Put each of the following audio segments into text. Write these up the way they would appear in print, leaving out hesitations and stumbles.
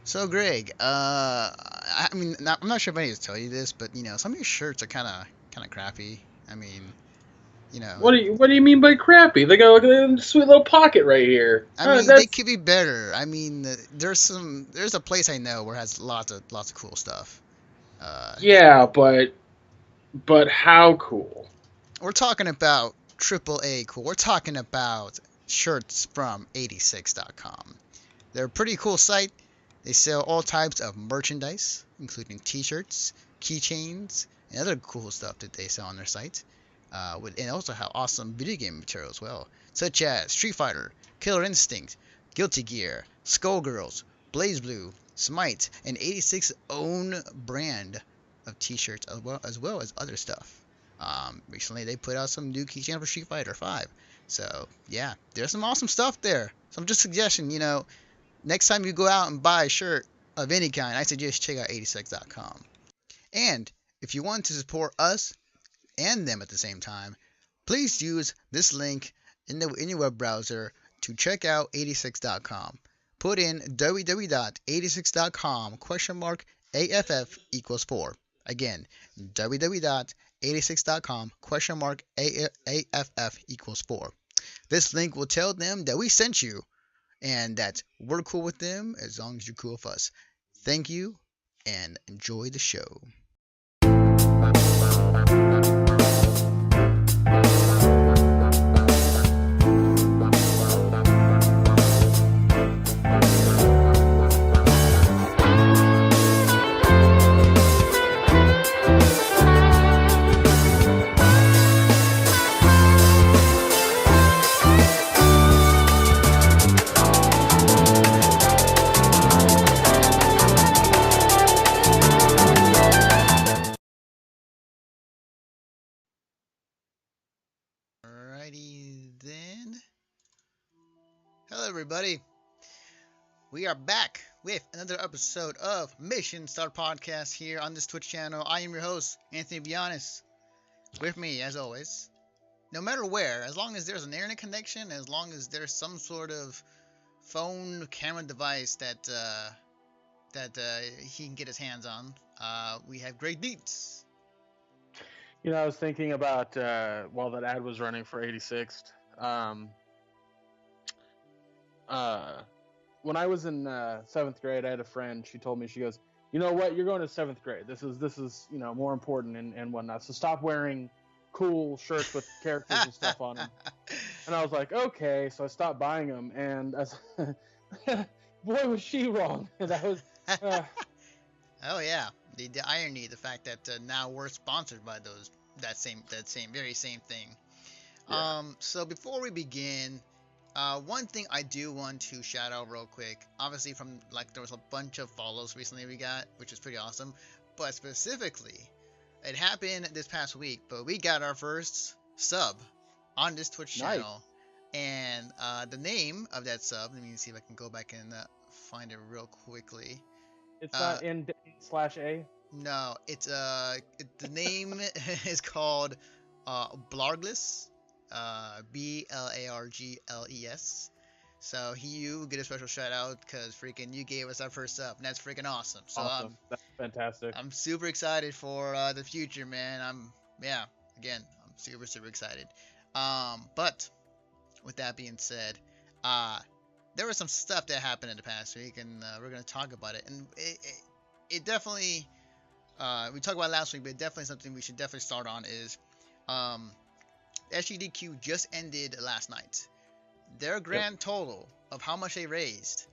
So Greg, I mean, I'm not sure if I need to tell you this, but some of your shirts are kind of crappy. I mean, you know, What do you mean by crappy? They got a sweet little pocket right here. they That's could be better. I mean, there's a place I know where it has lots of cool stuff. Uh, yeah, but how cool? we're talking about triple A cool. We're talking about shirts from 86.com. They're a pretty cool site. They sell all types of merchandise, including t-shirts, keychains, and other cool stuff that they sell on their site. And also have awesome video game material as well, such as Street Fighter, Killer Instinct, Guilty Gear, Skullgirls, Blaze Blue, Smite, and 86's own brand of t-shirts as well as other stuff. Recently, they put out some new keychains for Street Fighter 5. So, yeah, there's some awesome stuff there. So I'm just suggesting, next time you go out and buy a shirt of any kind, I suggest check out 86.com. And if you want to support us and them at the same time, please use this link in your web browser to check out 86.com. Put in www.86.com question mark AFF equals 4. Again, www.86.com question mark AFF equals 4. This link will tell them that we sent you and that we're cool with them as long as you're cool with us. Thank you and enjoy the show. Alrighty then. Hello, everybody. We are back with another episode of Mission Start Podcast here on this Twitch channel. I am your host, Anthony Vianis. With me, as always, no matter where, as long as there's an internet connection, as long as there's some sort of phone camera device that he can get his hands on, we have great beats. I was thinking about while that ad was running for 86. Um, uh, when I was in seventh grade, I had a friend. She told me, she goes, "You know what? You're going to seventh grade. This is more important and whatnot. So stop wearing cool shirts with characters and stuff on them." And I was like, "Okay." So I stopped buying them, and boy, was she wrong. That was. Oh yeah, the irony, the fact that now we're sponsored by that same very same thing. Yeah. So before we begin, one thing I do want to shout out real quick. Obviously, from like there was a bunch of follows recently we got, which is pretty awesome. But specifically, it happened this past week. But we got our first sub on this Twitch Nice. channel, and the name of that sub. Let me see if I can go back and find it real quickly. It's Uh, not in slash A. no, the name is called Blargles, Blargles. So you get a special shout out because freaking you gave us our first up, and that's freaking awesome. So Awesome. That's fantastic. I'm super excited for the future, man. Yeah, again, I'm super excited. But with that being said, uh, there was some stuff that happened in the past week, and we're gonna talk about it. And it definitely we talked about it last week, but definitely something we should definitely start on is um, SGDQ just ended last night. Their Yep. grand total of how much they raised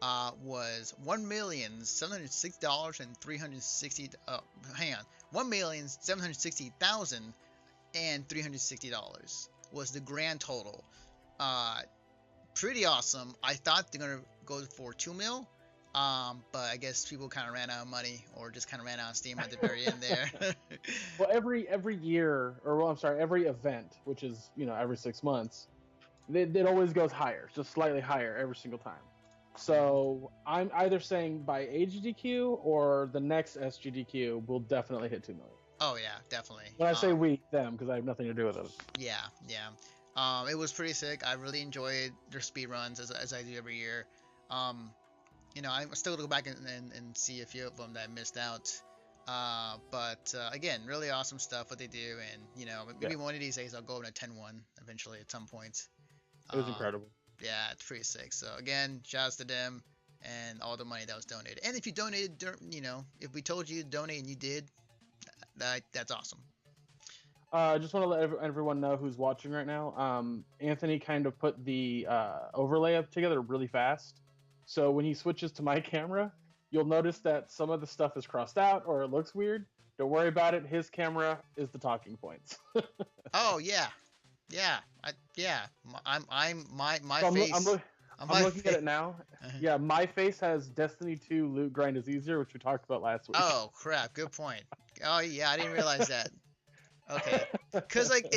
was $1,706,360. Hang on, $1,760,360 was the grand total. Uh, Pretty awesome. I thought they're gonna go for 2 mil, but I guess people kind of ran out of money or just kind of ran out of steam at the very end there. Well, every year, or well, I'm sorry, every event, which is every 6 months, it always goes higher, just slightly higher every single time. So I'm either saying by AGDQ or the next SGDQ will definitely hit 2 million. Oh yeah, definitely. When I say we, them, because I have nothing to do with it. Yeah, yeah. It was pretty sick. I really enjoyed their speed runs as I do every year. Um, I still go back and see a few of them that I missed out. But again, really awesome stuff what they do, and maybe one of these days I'll go in a 10-1 eventually at some point. It was incredible. Yeah, it's pretty sick. So again, shouts to them and all the money that was donated. And if you donated, if we told you to donate and you did, that's awesome. I just want to let everyone know who's watching right now. Anthony kind of put the overlay up together really fast. So when he switches to my camera, you'll notice that some of the stuff is crossed out or it looks weird. Don't worry about it. His camera is the talking points. Oh yeah, yeah, I'm my So face. I'm looking at it now. Yeah, my face has Destiny 2 loot grind is easier, which we talked about last week. Oh crap! Good point. Oh yeah, I didn't realize that. Okay, because like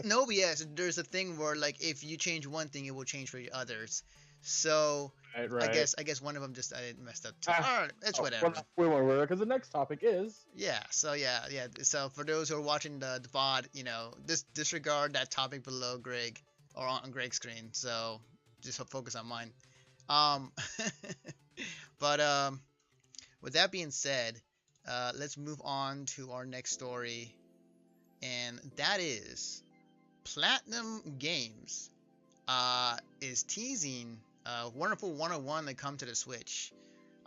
in OBS, there's a thing where like if you change one thing, it will change for the others. So Right. I guess one of them just I messed up too. All right, it's whatever. We won't because the next topic is Yeah. So yeah. So for those who are watching the VOD, disregard that topic below Greg or on Greg's screen. So just focus on mine. But with that being said, let's move on to our next story, and that is Platinum Games is teasing Wonderful 101 to come to the Switch.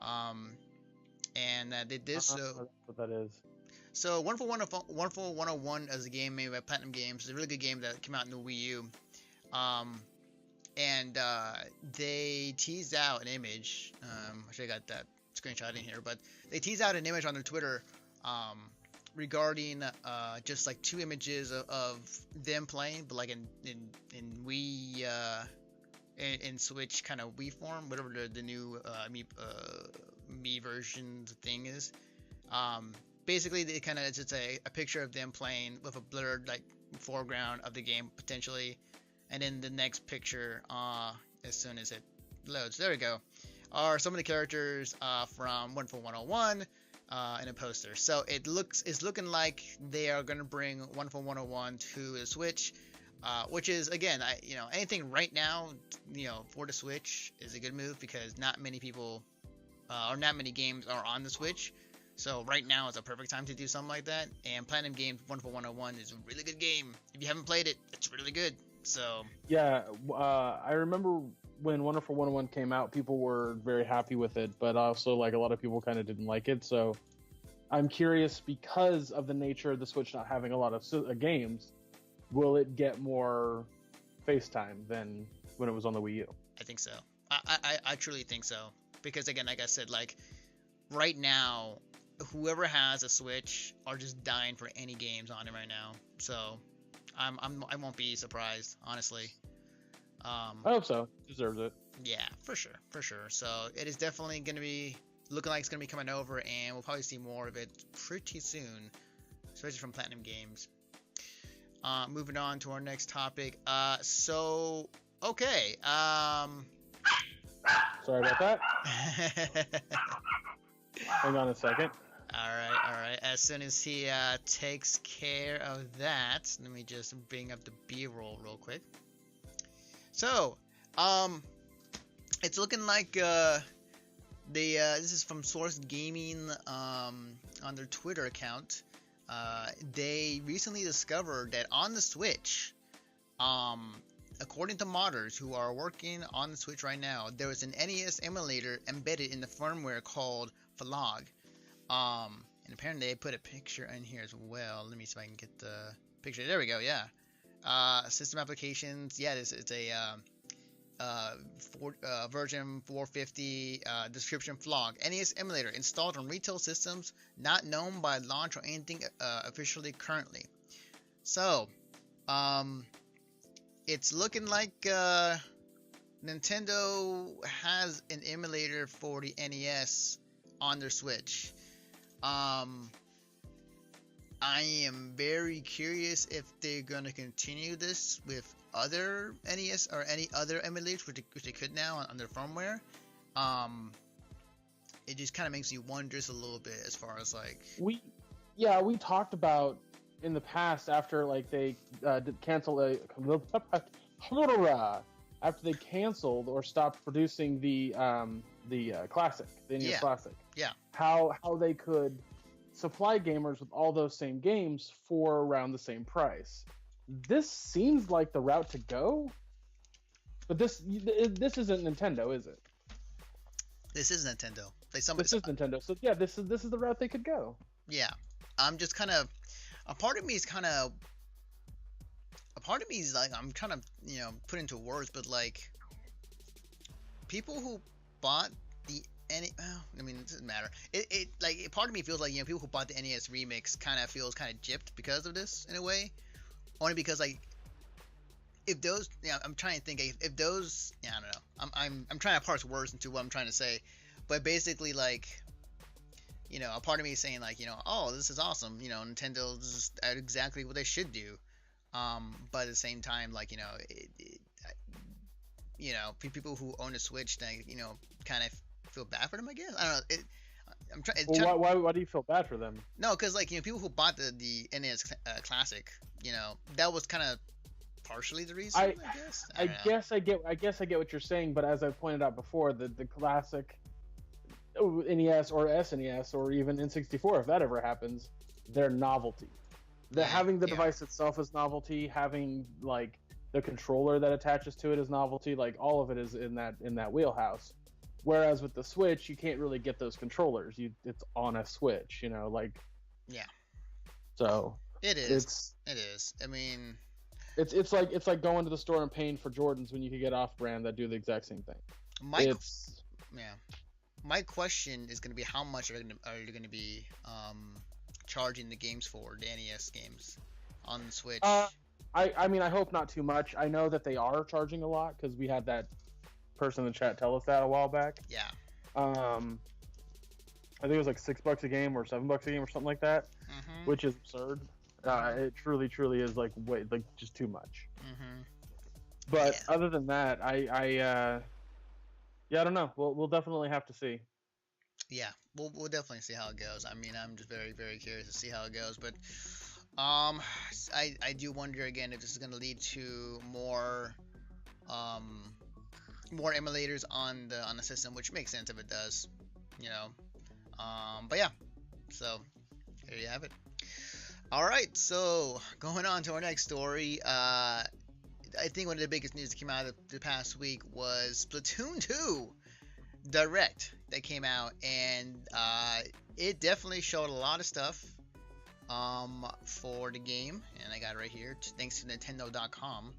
And they did so. What that is. So Wonderful 101 is a game made by Platinum Games. It's a really good game that came out in the Wii U. And they teased out an image. Actually, I got that screenshot in here, but they teased out an image on their Twitter regarding just like two images of them playing, but like in Wii in Switch kind of Wii form, whatever the new Mii version thing is. Basically, it's just a picture of them playing with a blurred like foreground of the game potentially. And then the next picture, as soon as it loads, there we go, are some of the characters from Wonderful 101 in a poster. So it's looking like they are going to bring Wonderful 101 to the Switch, which is, again, anything right now, for the Switch is a good move because not many people or not many games are on the Switch. So right now is a perfect time to do something like that. And Platinum Games Wonderful 101 is a really good game. If you haven't played it, it's really good. So yeah, I remember when Wonderful 101 came out, people were very happy with it, but also like a lot of people kind of didn't like it. So I'm curious, because of the nature of the Switch not having a lot of games, will it get more FaceTime than when it was on the Wii U? I think so. I truly think so, because again, like I said, like right now, whoever has a Switch are just dying for any games on it right now. So I won't be surprised, honestly. I hope so. Deserves it. Yeah, for sure. So it is definitely going to be looking like it's going to be coming over, and we'll probably see more of it pretty soon, especially from Platinum Games. Moving on to our next topic. Okay. Sorry about that. Hang on a second. All right. As soon as he takes care of that, let me just bring up the B-roll real quick. So, it's looking like this is from Source Gaming on their Twitter account. They recently discovered that on the Switch, according to modders who are working on the Switch right now, there is an NES emulator embedded in the firmware called Flog. And apparently they put a picture in here as well. Let me see if I can get the picture. There we go. Yeah. System applications. Yeah, it's a version 450 description Flog. NES emulator installed on retail systems, not known by launch or anything officially currently. So, it's looking like Nintendo has an emulator for the NES on their Switch. I am very curious if they're going to continue this with other NES or any other emulators, which they could now on their firmware. It just kind of makes you wonder just a little bit as far as like we talked about in the past after like they did cancel after they canceled or stopped producing the classic, the NES Classic. Yeah. How they could supply gamers with all those same games for around the same price. This seems like the route to go, but this isn't Nintendo, is it? This is Nintendo. This is Nintendo. So yeah, this is the route they could go. Yeah, I'm just kind of a part of me is like I'm trying to put into words, but like people who bought the I mean, it doesn't matter. It like part of me feels like people who bought the NES remix kind of feels kind of gypped because of this in a way, only because like if those I'm trying to think if those I don't know I'm trying to parse words into what I'm trying to say, but basically like a part of me is saying like oh, this is awesome, Nintendo, this is exactly what they should do, but at the same time like people who own a Switch they kind of feel bad for them, I guess. I don't know. Why do you feel bad for them? No, because like people who bought the NES Classic, that was kind of partially the reason. I guess. I guess I get what you're saying, but as I pointed out before, the classic NES or SNES or even N64, if that ever happens, they're novelty. Having the device itself is novelty. Having like the controller that attaches to it is novelty. Like all of it is in that wheelhouse. Whereas with the Switch, you can't really get those controllers. It's on a Switch, like. Yeah. So. It is. It is. I mean. It's like going to the store and paying for Jordans when you could get off-brand that do the exact same thing. My question is going to be how much are you going to be charging the games for, the NES games on the Switch? I mean, I hope not too much. I know that they are charging a lot because we had that person in the chat tell us that a while back. Yeah. I think it was like $6 a game or $7 a game or something like that, which is absurd. It truly is like just too much. But other than that, I don't know. We'll definitely have to see. Yeah, we'll definitely see how it goes. I mean, I'm just very, very curious to see how it goes. But I do wonder again if this is going to lead to more emulators on the system, which makes sense if it does, But yeah, so there you have it. All right, so going on to our next story. I think one of the biggest news that came out of the past week was Splatoon 2 Direct that came out, and it definitely showed a lot of stuff for the game, and I got it right here thanks to Nintendo.com.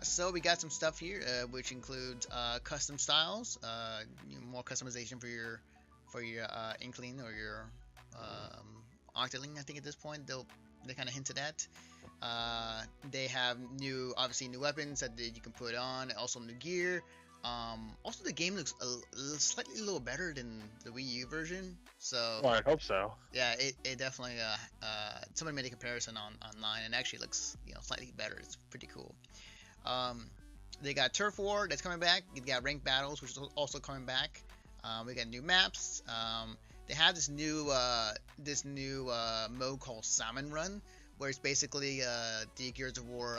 So we got some stuff here, which includes custom styles, more customization for your Inkling or your Octoling. I think at this point they kind of hinted at. They have obviously new weapons that you can put on, and also new gear. Also, the game looks slightly a little better than the Wii U version. So. Well, I hope so. Yeah, it definitely. Someone made a comparison online, and actually looks slightly better. It's pretty cool. They got Turf War that's coming back. You got Ranked Battles, which is also coming back. We got new maps. They have this new mode called Salmon Run, where it's basically the Gears of War.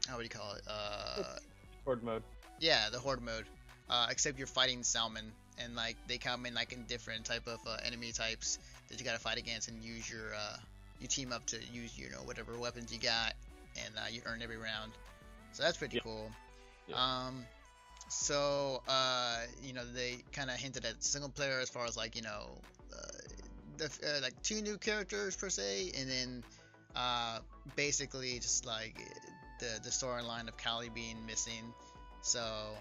How would you call it? Horde mode. Yeah, the Horde mode. Except you're fighting salmon, and like they come in like in different type of enemy types that you gotta fight against, and use you team up to use whatever weapons you got, and you earn every round. So that's pretty cool. Yeah. So they kind of hinted at single player as far as like like 2 new characters per se, and then basically just like the storyline of Callie being missing. So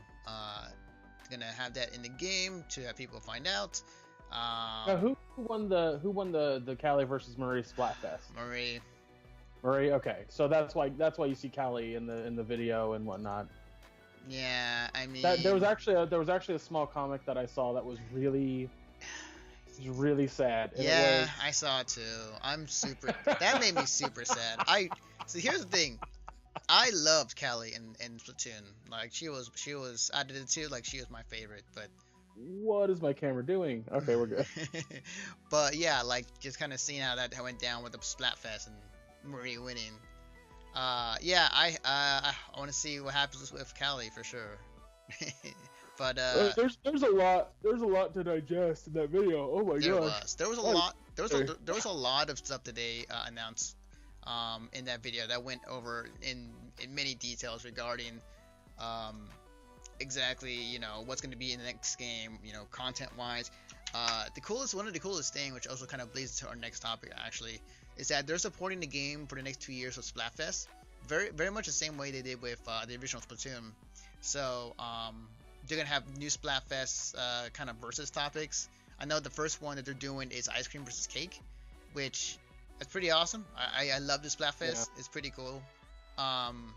gonna have that in the game to have people find out. Now, who won the Callie versus Marie Splatfest? Marie. Okay, so that's why you see Callie in the video and whatnot. Yeah, I mean, there was actually a small comic that I saw that was really sad. Yeah, I saw it too. That made me super sad. So here's the thing. I loved Callie in Splatoon. Like she was out of the two, like she was my favorite. But what is my camera doing? Okay, we're good. But yeah, like just kind of seeing how that went down with the Splatfest and Marie winning. Yeah, I want to see what happens with Callie for sure. But there's a lot to digest in that video. Oh my gosh. there was a Right. lot there was a lot of stuff that they announced in that video that went over in many details regarding um exactly, what's going to be in the next game, content wise. One of the coolest thing, which also kind of bleeds to our next topic actually, is that they're supporting the game for the next 2 years with Splatfest, very very much the same way they did with the original Splatoon. So they're gonna have new Splatfest kind of versus topics. I know the first one that they're doing is ice cream versus cake, which is pretty awesome. I love this Splatfest. Yeah. It's pretty cool. Um,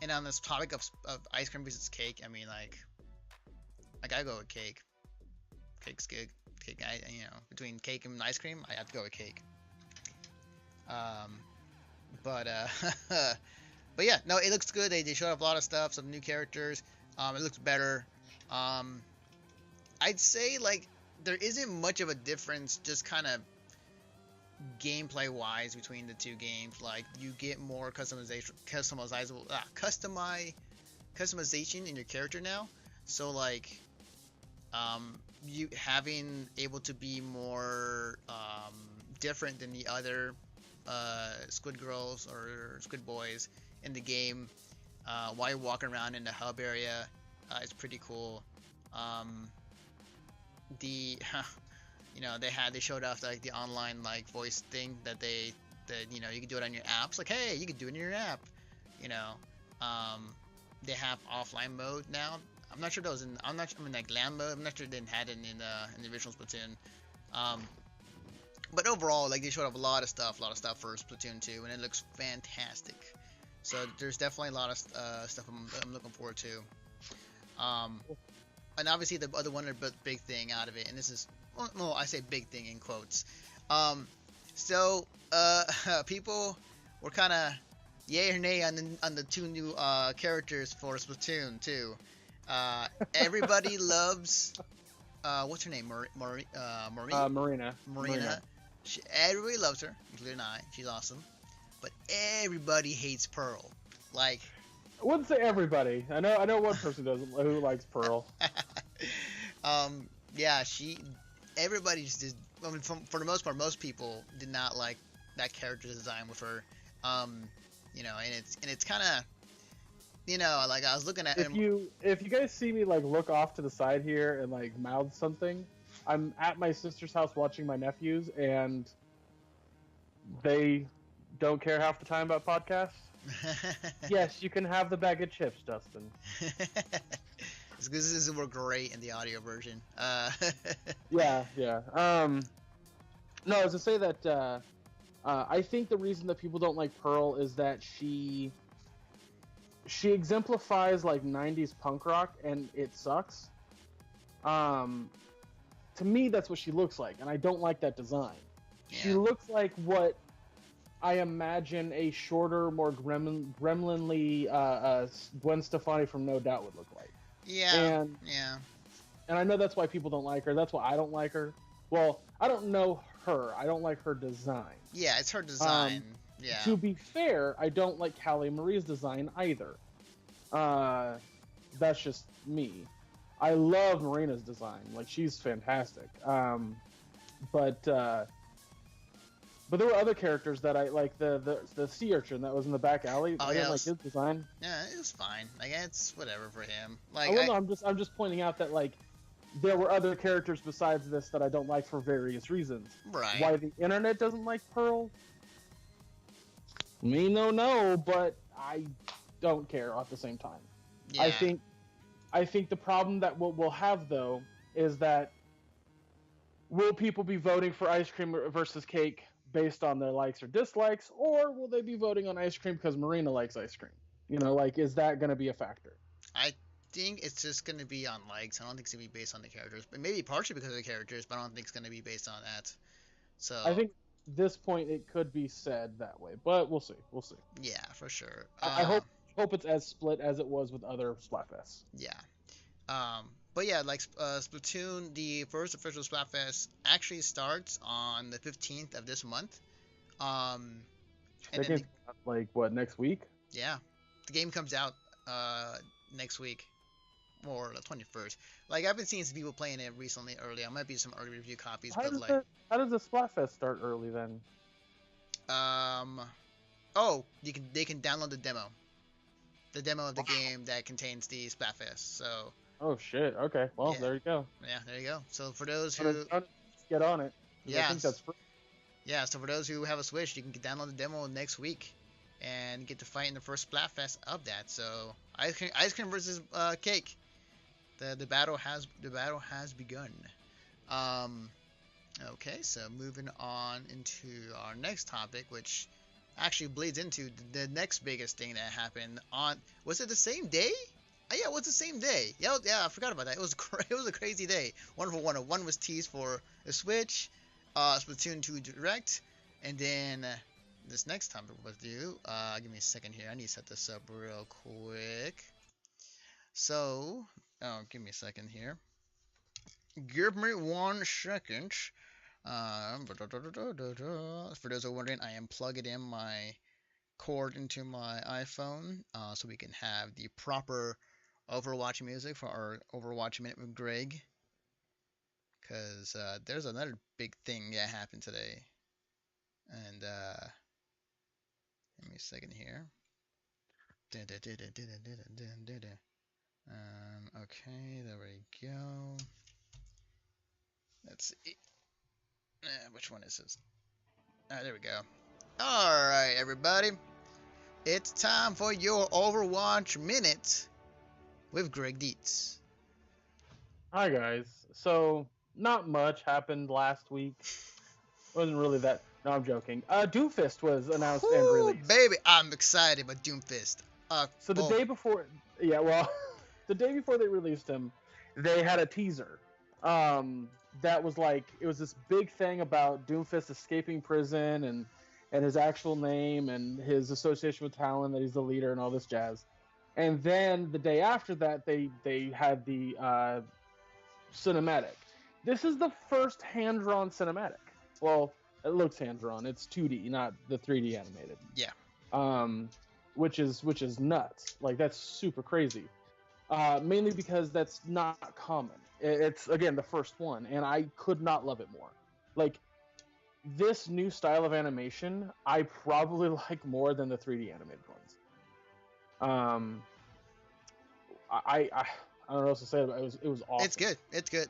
and on this topic of ice cream versus cake, I mean, like, I gotta go with cake. Cake's good. Cake, between cake and ice cream, I have to go with cake. Um, but but yeah, no, it looks good. They showed off a lot of stuff, some new characters. It looks better. I'd say like there isn't much of a difference, just kind of gameplay wise between the two games. Like you get more customization in your character now. So like you having able to be more different than the other Squid Girls or Squid Boys in the game while you're walking around in the hub area. It's pretty cool. The they showed off like the online like voice thing that you can do it on your apps. Like, hey, you can do it in your app. You know, they have offline mode now. I'm not sure that was in. I mean, like LAN mode. I'm not sure they had it in the original Splatoon. But overall, like they showed off a lot of stuff for Splatoon 2, and it looks fantastic. So there's definitely a lot of stuff I'm looking forward to. And obviously the other one big thing out of it, and this is, well, I say big thing in quotes. So people were kind of yay or nay on the two new characters for Splatoon 2. Everybody loves what's her name? Marina. Everybody loves her, including I. She's awesome. But everybody hates Pearl. Like, I wouldn't say everybody. I know one person who likes Pearl. Yeah, everybody's just, I mean, for the most part, most people did not like that character design with her. And it's kind of, like I was looking at. If you guys see me like look off to the side here and like mouth something, I'm at my sister's house watching my nephews, and they don't care half the time about podcasts. Yes, you can have the bag of chips, Dustin. This is work great in the audio version. Yeah. No, I was to say that I think the reason that people don't like Pearl is that she exemplifies like 90s punk rock, and it sucks. To me, that's what she looks like, and I don't like that design. Yeah. She looks like what I imagine a shorter, more gremlinly Gwen Stefani from No Doubt would look like. Yeah. And I know that's why people don't like her. That's why I don't like her. Well, I don't know her. I don't like her design. Yeah, it's her design. Yeah. To be fair, I don't like Callie Marie's design either. That's just me. I love Marina's design. Like, she's fantastic. But there were other characters that I like. The sea urchin that was in the back alley. I didn't like his design. Yeah, it was fine. Like, it's whatever for him. Like, I'm just pointing out that like there were other characters besides this that I don't like for various reasons. Right. Why the internet doesn't like Pearl? Me no, but I don't care at the same time. Yeah. I think the problem that we'll have though is that will people be voting for ice cream versus cake based on their likes or dislikes, or will they be voting on ice cream because Marina likes ice cream? Like, is that going to be a factor? I think it's just going to be on likes. I don't think it's going to be based on the characters, but maybe partially because of the characters, but I don't think it's going to be based on that. So I think at this point it could be said that way, but we'll see. Yeah, for sure. I hope it's as split as it was with other Splatfests. Yeah. But yeah, like Splatoon, the first official Splatfest actually starts on the 15th of this month. And That then game's like what, next week? yeah, the game comes out next week or the 21st. Like I've been seeing some people playing it recently early. I might be some early review copies, but like How does the Splatfest start early then? um oh, they can download the demo. The demo of the game that contains the Splatfest. So Oh shit. Okay. Well, yeah, there you go. yeah, there you go. So for those But who get on it. 'Cause I think yes, that's free. yeah, so for those who have a Switch, you can download the demo next week and get to fight in the first Splatfest of that. So ice cream versus cake. The battle has begun. Um, okay, so moving on into our next topic, which actually bleeds into the next biggest thing that happened on. Was it the same day? Yeah, it was the same day. Yeah, I forgot about that. It was it was a crazy day. One for one. One was teased for a Switch, Splatoon 2 Direct, and then this next topic was due. Give me a second here. I need to set this up real quick. So, oh, give me a second here. Give me 1 second. For those who are wondering, I am plugging in my cord into my iPhone so we can have the proper Overwatch music for our Overwatch Minute with Greg. Because there's another big thing that happened today. And give me a second here. Okay, there we go. Let's see. Which one is this? There we go. Alright, everybody. It's time for your Overwatch Minute with Greg Dietz. Hi guys. So not much happened last week. Wasn't really that. No, I'm joking. Doomfist was announced and released. Baby, I'm excited about Doomfist. So the day before, yeah, well, the day before they released him, they had a teaser. That was like, it was this big thing about Doomfist escaping prison and his actual name and his association with Talon, that he's the leader and all this jazz. And then the day after that, they had the cinematic. This is the first hand-drawn cinematic. Well, it looks hand-drawn. It's 2D, not the 3D animated. Yeah. Which is nuts. Like, that's super crazy. Mainly because that's not common. It's, again, the first one, and I could not love it more. Like, this new style of animation, I probably like more than the 3D animated ones. I don't know what else to say about it. It was awesome. It's good. It's good.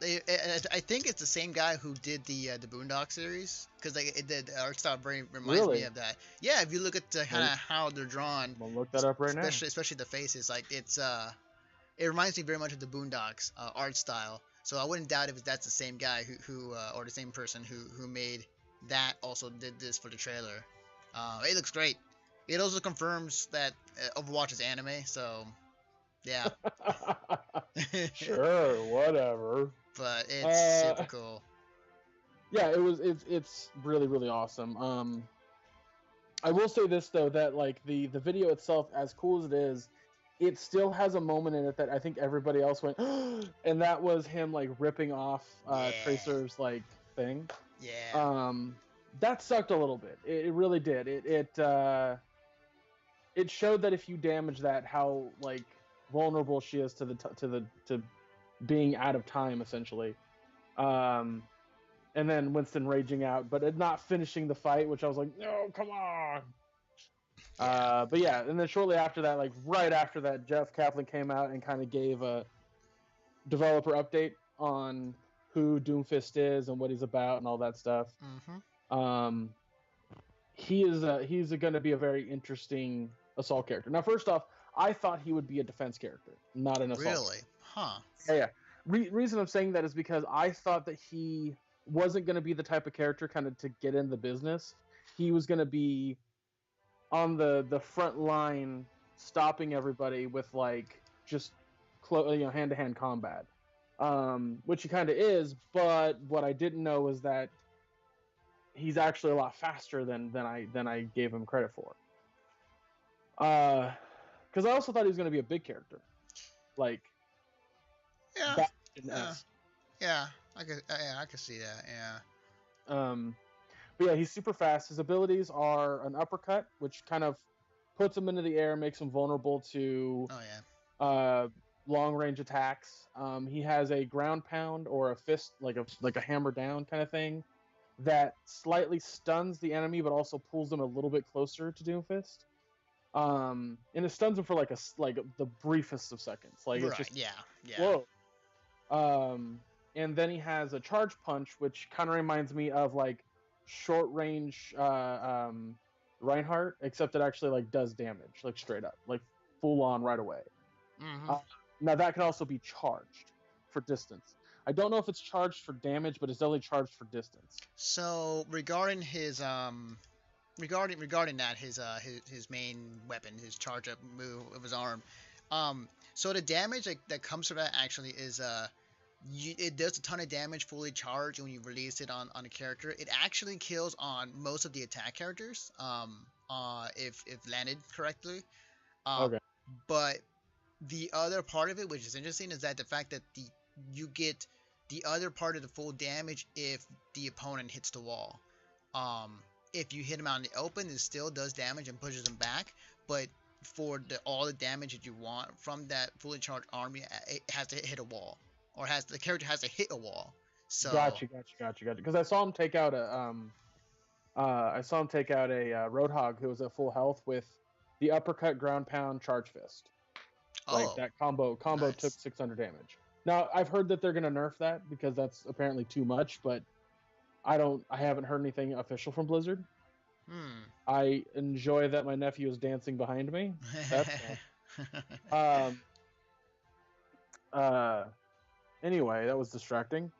I think it's the same guy who did the Boondock series, because like the art style very reminds me of that. Yeah, if you look at kind of how they're drawn, I'll look that up right now. Especially the faces, like it reminds me very much of the Boondocks art style. So I wouldn't doubt if that's the same guy who or the same person who made that also did this for the trailer. It looks great. It also confirms that Overwatch is anime, so yeah. Sure, whatever. But it's super cool. Yeah, it's really, really awesome. I will say this though, that like the video itself, as cool as it is, it still has a moment in it that I think everybody else went, and that was him like ripping off Tracer's like thing. Yeah. That sucked a little bit. It really did. It showed that if you damage that, how like vulnerable she is to being out of time, essentially. And then Winston raging out, but not finishing the fight, which I was like, no, come on. Yeah. But yeah, and then shortly after that, like right after that, Jeff Kaplan came out and kind of gave a developer update on who Doomfist is and what he's about and all that stuff. Mm-hmm. He's going to be a very interesting assault character. Now, first off, I thought he would be a defense character, not an assault. Really? Huh. Yeah. Reason I'm saying that is because I thought that he wasn't going to be the type of character kind of to get in the business. He was going to be on the front line, stopping everybody with like just hand-to-hand combat, which he kind of is. But what I didn't know was that he's actually a lot faster than I gave him credit for. Because I also thought he was going to be a big character, like yeah, I could see that. Yeah. But yeah, he's super fast. His abilities are an uppercut, which kind of puts him into the air, makes him vulnerable to Oh yeah. long range attacks. He has a ground pound or a fist, like a hammer down kind of thing, that slightly stuns the enemy, but also pulls them a little bit closer to Doomfist. And it stuns them for like the briefest of seconds. Like it's Right. just Yeah. Yeah. whoa. And then he has a charge punch, which kind of reminds me of like short range Reinhardt, except it actually like does damage, like straight up, like full on right away. Hmm. Now that can also be charged for distance. I don't know if it's charged for damage, but it's definitely charged for distance. So regarding his regarding that his main weapon, his charge up move of his arm, so the damage that comes from that actually is it does a ton of damage fully charged when you release it on a character. It actually kills on most of the attack characters, if landed correctly. Um, Okay. but the other part of it, which is interesting, is that the fact that you get the other part of the full damage if the opponent hits the wall. If you hit him out in the open, it still does damage and pushes him back. But for all the damage that you want from that fully charged army, it has to hit a wall, or the character has to hit a wall. So Gotcha. Because I saw him take out a Roadhog who was at full health with the uppercut, ground pound, charge fist. Like oh, that combo took nice. 600 damage. Now I've heard that they're gonna nerf that because that's apparently too much, but I haven't heard anything official from Blizzard. Hmm. I enjoy that my nephew is dancing behind me. That's um uh anyway, that was distracting.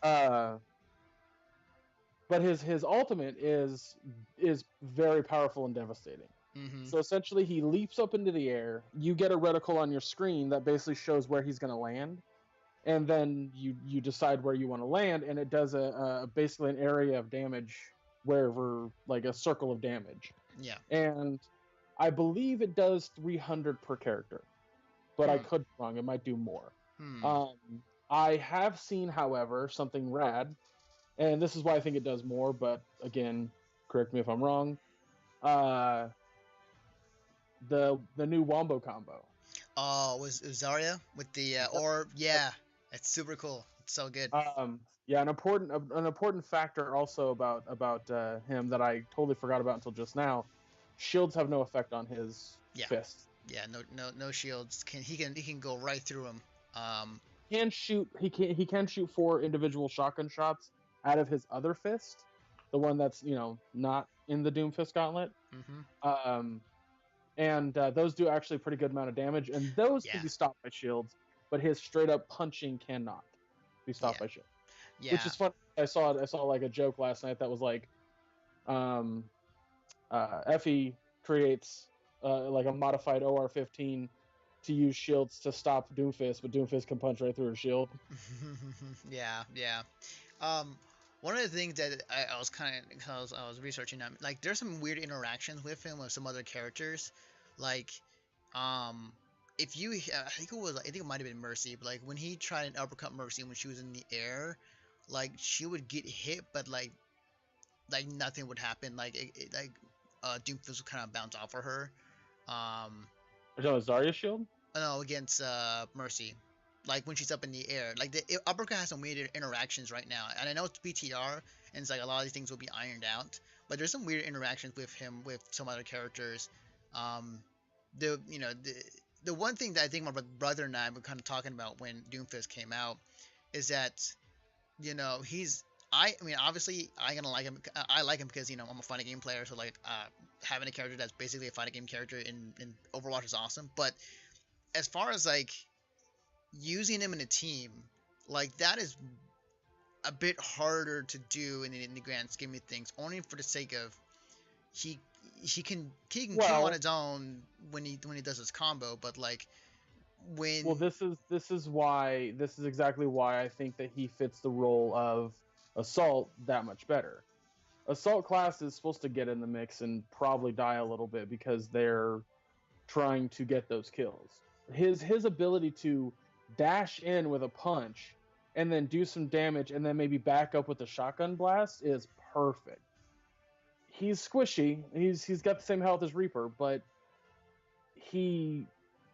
Uh but his ultimate is very powerful and devastating. Hmm. So essentially he leaps up into the air, you get a reticle on your screen that basically shows where he's gonna land, and then you decide where you want to land, and it does a basically an area of damage wherever, like a circle of damage. Yeah. And I believe it does 300 per character, but I Hmm. could be wrong. It might do more. Hmm. I have seen, however, something rad, and this is why I think it does more. But again, correct me if I'm wrong. Uh, the new Wombo combo. Oh, was Zarya with the orb? Yeah, it's super cool. It's so good. Yeah, an important factor also about him that I totally forgot about until just now. Shields have no effect on his Yeah, fists. yeah. No shields. He can go right through him. He can shoot 4 individual shotgun shots out of his other fist, the one that's not in the Doomfist Gauntlet. Hmm. And those do actually a pretty good amount of damage, and those Yeah, can be stopped by shields, but his straight up punching cannot be stopped yeah, by shields. Which yeah. is fun. I saw like a joke last night that was like, Effie creates like a modified OR-15 to use shields to stop Doomfist, but Doomfist can punch right through her shield. Yeah, yeah. Um, One of the things that I was kind of, because I was researching them, like there's some weird interactions with him with some other characters, like, um, if you, I think it might have been Mercy, but like when he tried an uppercut Mercy when she was in the air, like she would get hit, but like nothing would happen, like Doomfist would kind of bounce off of her. Um, No, Zarya shield. no, against Mercy. Like when she's up in the air, like the uppercut has some weird interactions right now, and I know it's BTR, and it's like a lot of these things will be ironed out, but there's some weird interactions with him with some other characters. Um, the one thing that I think my brother and I were kind of talking about when Doomfist came out is that he's I mean obviously I'm gonna like him. I like him because I'm a fighting game player, so like having a character that's basically a fighting game character in Overwatch is awesome. But as far as like using him in a team, like that is a bit harder to do in the grand scheme of things. Only for the sake of he he can kill on Well, his own when he does his combo, but like when well, this is exactly why I think that he fits the role of Assault that much better. Assault class is supposed to get in the mix and probably die a little bit because they're trying to get those kills. His ability to dash in with a punch and then do some damage and then maybe back up with a shotgun blast is perfect. he's squishy. He's got the same health as Reaper, but he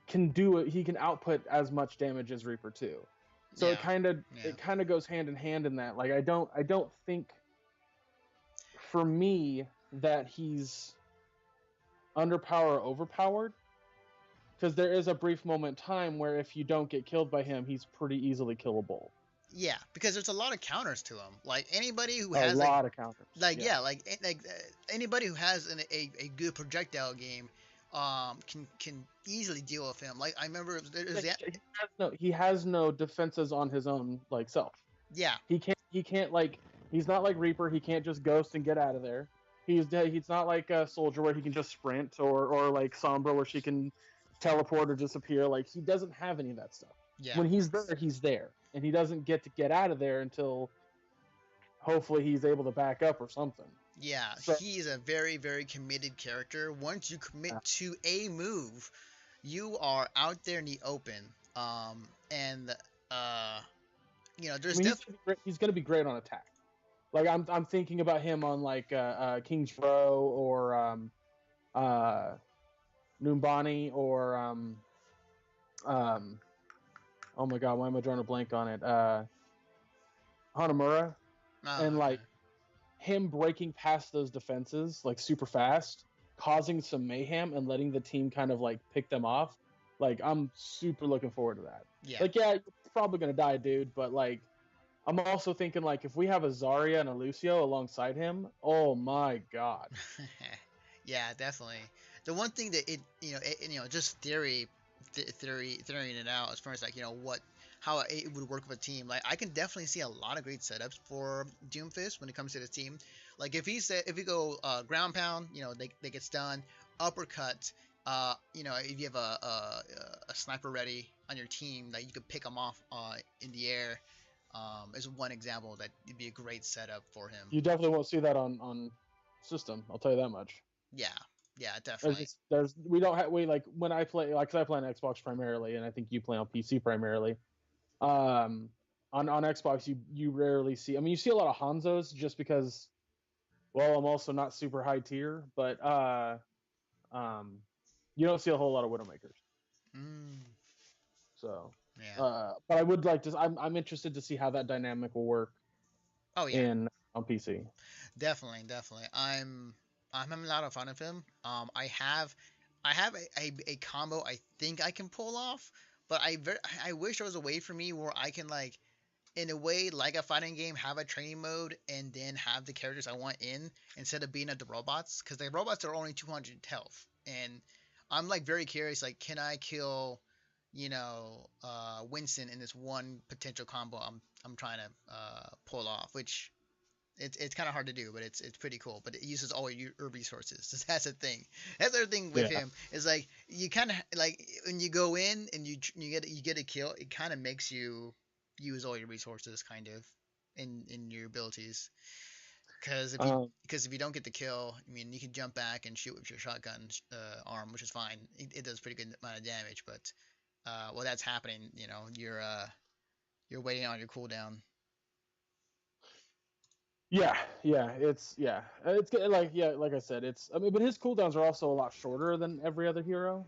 can do it. He can output as much damage as Reaper too. So it kind of goes hand in hand in that. Like I don't think for me that he's underpowered or overpowered, because there is a brief moment in time where if you don't get killed by him, he's pretty easily killable. Yeah, because there's a lot of counters to him. Like anybody who A has lot of counters. Anybody who has a good projectile game, can easily deal with him. Like I remember He has no defenses on his own like self. Yeah. He can't like, he's not like Reaper. He can't just ghost and get out of there. He's not like a Soldier where he can just sprint, or like Sombra where she can teleport or disappear. Like he doesn't have any of that stuff. Yeah. When he's there, and he doesn't get out of there until hopefully he's able to back up or something. Yeah, so, he's a very, very committed character. Once you commit to a move, you are out there in the open. There's he's going to be great on attack. Like I'm thinking about him on like King's Row or Numbani or oh my god, why am I drawing a blank on it? Hanamura. And like him breaking past those defenses like super fast, causing some mayhem and letting the team kind of like pick them off. Like I'm super looking forward to that. Yeah. Like you're probably gonna die, dude, but like I'm also thinking like if we have a Zarya and a Lucio alongside him, oh my god. Yeah, definitely. The one thing that just theorying it out as far as like how it would work with a team. Like I can definitely see a lot of great setups for Doomfist when it comes to this team. Like if we go ground pound, they get stunned, uppercut. If you have a sniper ready on your team, that you could pick him off in the air. Is one example that would be a great setup for him. You definitely won't see that on system. I'll tell you that much. Yeah, definitely. When I play, like, 'cause I play on Xbox primarily, and I think you play on PC primarily. On Xbox, you rarely see. I mean, you see a lot of Hanzos just because. Well, I'm also not super high tier, but you don't see a whole lot of Widowmakers. So. Yeah. But I would like to. I'm interested to see how that dynamic will work. Oh yeah. On PC. Definitely. I'm having a lot of fun with him. I have a combo I think I can pull off, but I wish there was a way for me where I can, like, in a way, like a fighting game, have a training mode and then have the characters I want in instead of being at the robots, because the robots are only 200 health, and I'm like very curious, like, can I kill Winston in this one potential combo I'm trying to pull off, which it's kind of hard to do, but it's pretty cool. But it uses all your resources. So that's the thing. That's the other thing with him is, like, you kind of, like, when you go in and you get a kill, it kind of makes you use all your resources kind of in your abilities. Because if you don't get the kill, I mean, you can jump back and shoot with your shotgun arm, which is fine. It does pretty good amount of damage, but while that's happening, you're waiting on your cooldown. It's good. Like I said, but his cooldowns are also a lot shorter than every other hero.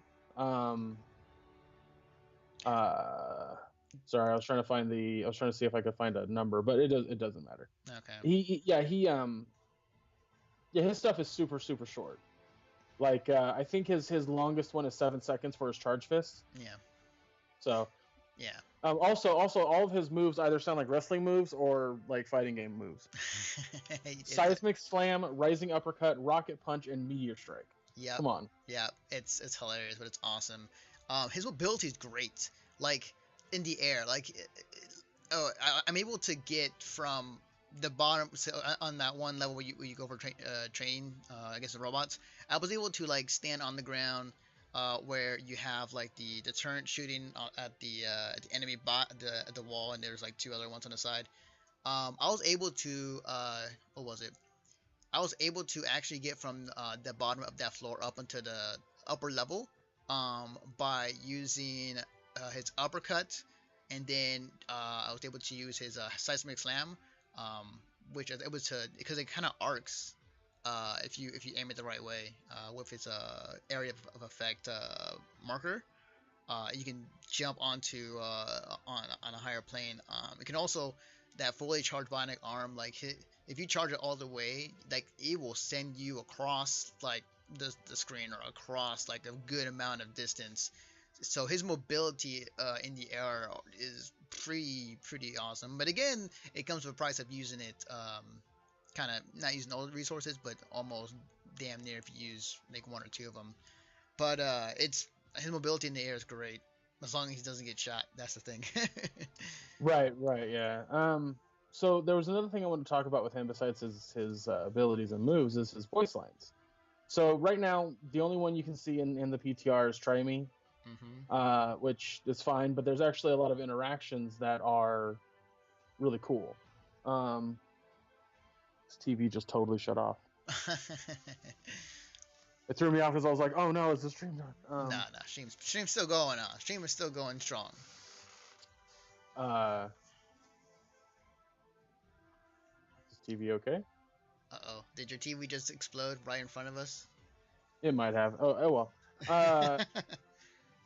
Sorry, I was trying to see if I could find a number, but it doesn't matter. Okay. His stuff is super, super short. Like, I think his longest one is 7 seconds for his charge fist. Yeah. So. Yeah. Also, all of his moves either sound like wrestling moves or like fighting game moves. Seismic Slam, Rising Uppercut, Rocket Punch, and Meteor Strike. Yeah. Come on. Yeah, it's hilarious, but it's awesome. His mobility is great. Like, in the air, like, I'm able to get from the bottom, so on that one level where you go for training against the robots. I was able to, like, stand on the ground. Where you have, like, the turret shooting at the enemy bot at the wall, and there's like two other ones on the side. I was able to what was it? I was able to actually get from the bottom of that floor up into the upper level by using his uppercut, and then I was able to use his seismic slam, which it was because it kind of arcs if you aim it the right way with its area of effect marker. You can jump onto on a higher plane. It can also that fully charged bionic arm if you charge it all the way, like it will send you across like the screen or across like a good amount of distance. So his mobility in the air is pretty awesome. But again, it comes with a price of using it kind of not using all the resources, but almost damn near if you use like one or two of them. But it's his mobility in the air is great as long as he doesn't get shot. That's the thing. Right, yeah. So there was another thing I wanted to talk about with him besides his abilities and moves is his voice lines. So right now, the only one you can see in the PTR is Try Me, which is fine, but there's actually a lot of interactions that are really cool. This TV just totally shut off. It threw me off because I was like, "Oh no, is the stream done?" Nah, stream's still going on. Stream is still going strong. Is TV okay? Uh-oh. Did your TV just explode right in front of us? It might have. Oh well.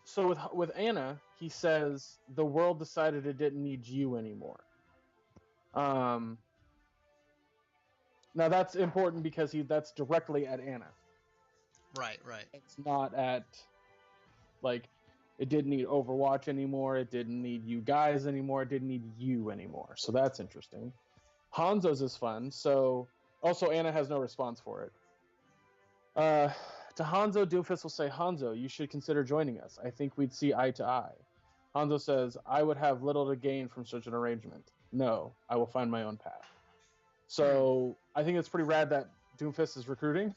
So with Anna, he says the world decided it didn't need you anymore. Now that's important because that's directly at Anna. Right. It's not at like it didn't need Overwatch anymore. It didn't need you guys anymore. It didn't need you anymore. So that's interesting. Hanzo's is fun. So also Anna has no response for it. To Hanzo, Doomfist will say, Hanzo, you should consider joining us. I think we'd see eye to eye. Hanzo says, I would have little to gain from such an arrangement. No, I will find my own path. So I think it's pretty rad that Doomfist is recruiting.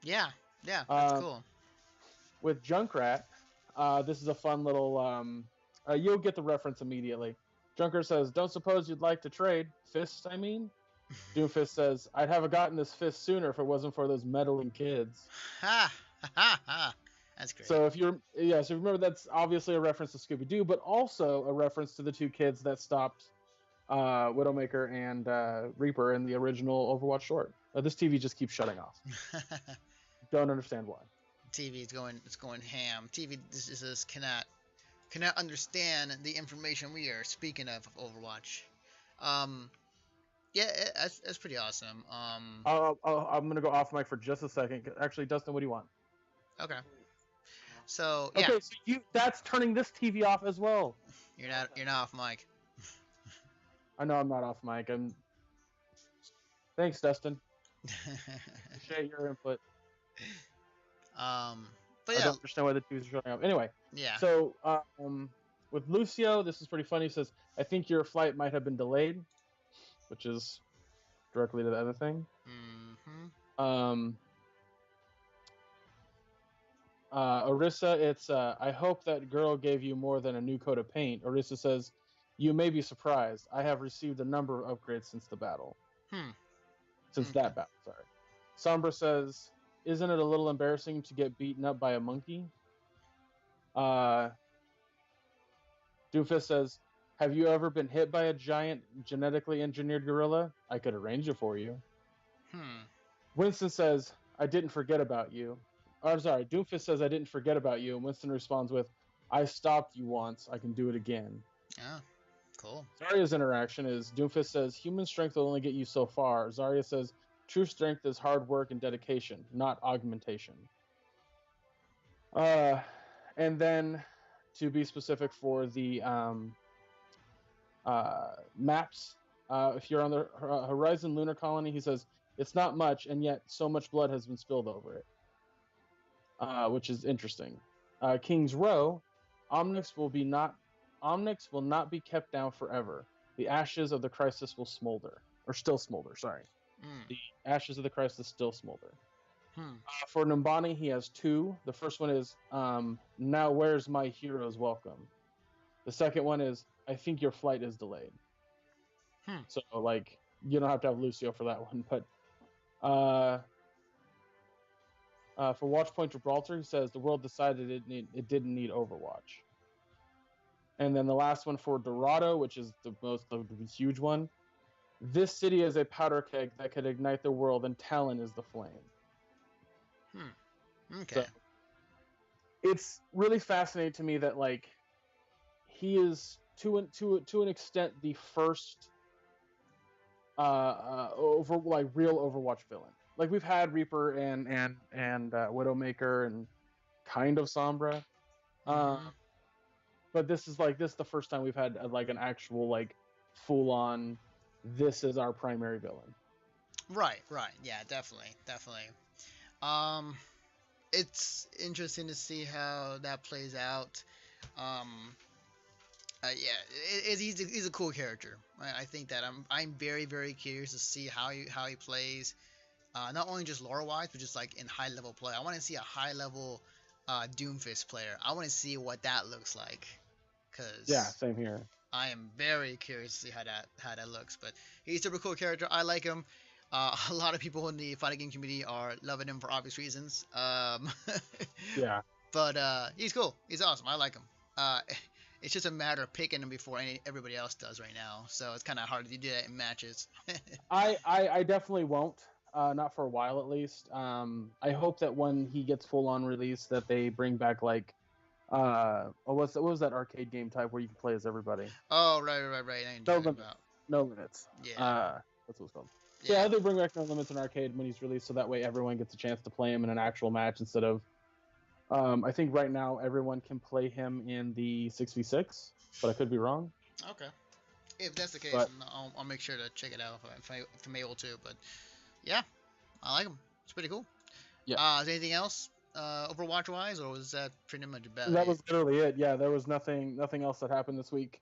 Yeah, that's cool. With Junkrat, this is a fun little... you'll get the reference immediately. Junkrat says, don't suppose you'd like to trade? Fists, I mean? Doomfist says, I'd have gotten this fist sooner if it wasn't for those meddling kids. Ha! That's great. So if you remember, that's obviously a reference to Scooby-Doo, but also a reference to the two kids that stopped Widowmaker and Reaper in the original Overwatch short. This TV just keeps shutting off. Don't understand why. TV is going ham. TV this cannot understand the information we are speaking of Overwatch. Yeah, that's pretty awesome. I'm gonna go off mic for just a second. Actually, Dustin, what do you want? Okay. So yeah. Okay, so that's turning this TV off as well. You're not off mic. I know I'm not off mic. Thanks, Dustin. Appreciate your input. But yeah. I don't understand why the TVs are showing up. Anyway. Yeah. So with Lucio, this is pretty funny. He says, "I think your flight might have been delayed," which is directly to the other thing. Orisa, it's I hope that girl gave you more than a new coat of paint. Orisa says, you may be surprised. I have received a number of upgrades since the battle. That battle, sorry. Sombra says, isn't it a little embarrassing to get beaten up by a monkey? Doomfist says, have you ever been hit by a giant genetically engineered gorilla? I could arrange it for you. Winston says, I didn't forget about you. I'm sorry, Doomfist says, I didn't forget about you. And Winston responds with, I stopped you once. I can do it again. Oh, cool. Zarya's interaction is, Doomfist says, human strength will only get you so far. Zarya says, true strength is hard work and dedication, not augmentation. And then, to be specific for the maps, if you're on the Horizon Lunar Colony, he says, it's not much, and yet so much blood has been spilled over it. Which is interesting. King's Row, Omnix will not be kept down forever. The ashes of the crisis will still smolder. Sorry, the ashes of the crisis still smolder. For Numbani, he has two. The first one is now where's my hero's welcome. The second one is I think your flight is delayed. So like you don't have to have Lucio for that one, but. For Watchpoint Gibraltar, he says the world decided it didn't need Overwatch. And then the last one for Dorado, which is the huge one. This city is a powder keg that could ignite the world, and Talon is the flame. Okay. So it's really fascinating to me that like he is to an extent the first over like real Overwatch villain. Like we've had Reaper and Widowmaker and kind of Sombra, Mm-hmm. but this is the first time we've had like an actual like full on. This is our primary villain. Right. Yeah, definitely. Um, it's interesting to see how that plays out. Um, yeah, he's a cool character. I think that I'm very very curious to see how he plays. Not only just lore wise, but just like in high level play. I want to see a high level Doomfist player. I want to see what that looks like. Yeah, Cause same here. I am very curious to see how that looks. But he's a super cool character. I like him. A lot of people in the fighting game community are loving him for obvious reasons. Yeah. But he's cool. He's awesome. I like him. It's just a matter of picking him before everybody else does right now. So it's kind of hard to do that in matches. I definitely won't. Not for a while at least. I hope that when he gets full on release, that they bring back like, what was that arcade game type where you can play as everybody? Oh, right. I know what you're No talking limits. about. No limits. Yeah. That's what it's called. So Yeah. yeah, they bring back No Limits in arcade when he's released, so that way everyone gets a chance to play him in an actual match instead of. I think right now everyone can play him in the 6v6, but I could be wrong. Okay. If that's the case, But- I'll make sure to check it out if I'm able to. But yeah, I like him. It's pretty cool. Yeah. Is there anything else Overwatch wise, or was that pretty much about That it? was literally it. Yeah, there was nothing else that happened this week.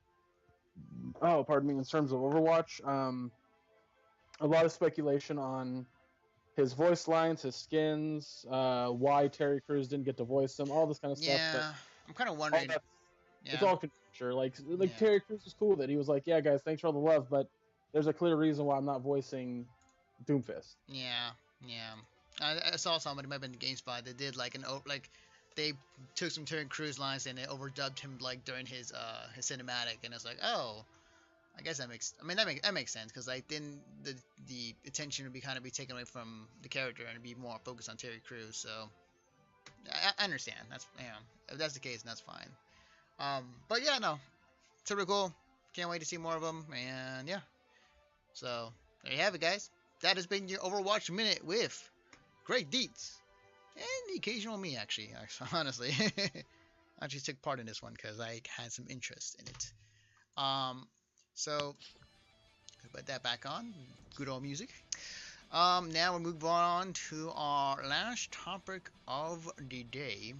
Oh, pardon me. In terms of Overwatch, a lot of speculation on his voice lines, his skins, why Terry Crews didn't get to voice him, all this kind of stuff. Yeah, I'm kind of But wondering. it's all conjecture. Like Yeah. Terry Crews was cool with it. He was like, "Yeah, guys, thanks for all the love, but there's a clear reason why I'm not voicing Doomfist." Yeah. I saw somebody, might have been GameSpot, they did like they took some Terry Crews lines and they overdubbed him like during his cinematic, and it's like, oh, I guess that makes sense, because like then the attention would be taken away from the character and it'd be more focused on Terry Crews. So I understand. That's if that's the case, then that's fine. But yeah, no, super cool. Can't wait to see more of them, and yeah. So there you have it, guys. That has been your Overwatch Minute with Great Deeds and the occasional me, actually honestly. I actually took part in this one because I had some interest in it. So put that back on. Good old music. Now we'll move on to our last topic of the day.